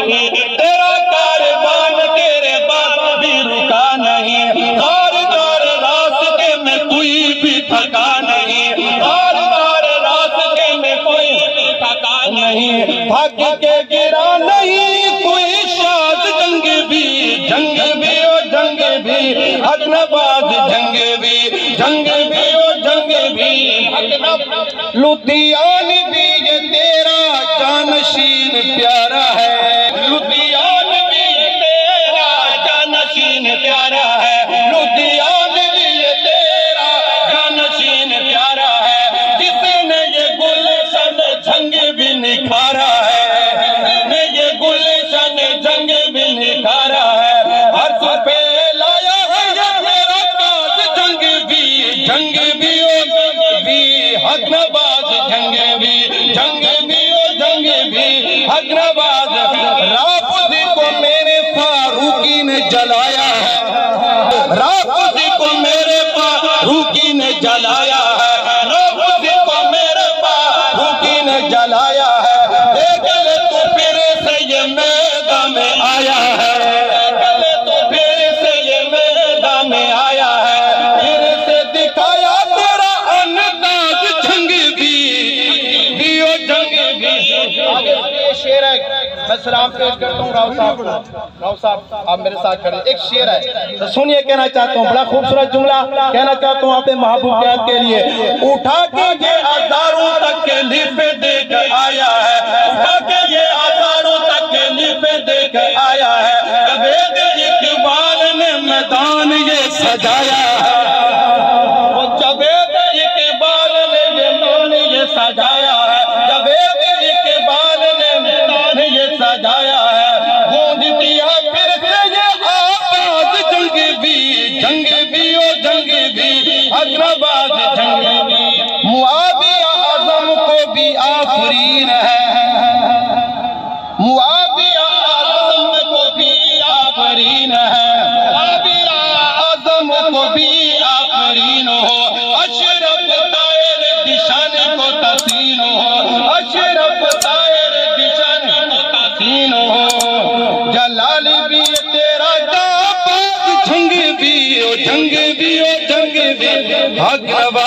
نہیں، تیرا کاروان تیرے بعد بھی رکا نہیں، غار غار راستے میں کوئی بھی تھکا نہیں، غار غار راستے میں کوئی بھی تھکا نہیں، تھک کے گرا نہیں کوئی شاد، جنگ بھی او جنگ بھی، حق نواز جنگ بھی او جنگ بھی، لدھیان بھی یہ تیرا جانشین پیارا ہے، لدھیان بھی تیرا جانشین پیارا ہے، لدھیان بھی یہ تیرا جانشین پیارا ہے، جس نے یہ گلشن جنگ بھی نکھارا ہے، جس نے یہ گلشن جنگ بھی نکھارا ہے، ہر سو پہ لایا ہے یہ میرا تاج، جنگ بھی او جنگ بھی، حق نواز جنگ بھی او جنگ بھی، حق نواز، رافضی کو میرے فاروقی نے جلایا ہے، رافضی کو میرے فاروقی نے جلایا ہے، رافضی کو میرے فاروقی نے جلایا ہے، دیکھ لے تو پھر سے یہ میدان میں آیا ہے، دیکھ لے تو پھر سے یہ میدان میں آیا ہے، پھر سے دکھایا تیرا انداز، جنگ بھی او جنگ بھی۔ آگے شعر ہے، میں سلام پیش کرتا ہوں راؤ صاحب کو۔ راؤ صاحب آپ میرے ساتھ کھڑے، ایک شعر ہے تو سنیے، کہنا چاہتا ہوں، بڑا خوبصورت جملہ کہنا چاہتا ہوں اپنے محبوب قید کے لیے، اٹھا کے یہ ہزاروں تک کے لپے دے کر آیا ہے، اٹھا کے یہ ہزاروں تک کے لپے دے کر آیا ہے، جاوید اقبال نے میدان یہ سجایا ہے، وہ جاوید اقبال نے یہ میدان یہ سجایا ہے، جاوید اقبال نے میدان یہ سجایا ہے، گونج دیا پھر سے یہ آواز، جنگ بھی او جنگ بھی، حق نواز جنگ بھی، معاویہ اعظم کو بھی آفرین ہے، معاویہ اعظم کو بھی آفرین ہے، معاویہ اعظم کو بھی آفرین ہو، اشرف طائر دشان کو تحسین ہو، اشرف طائر دشان کو تحسین ہو، جلال بھی تیرا جنگ بھی او جنگ بھی، حق نواز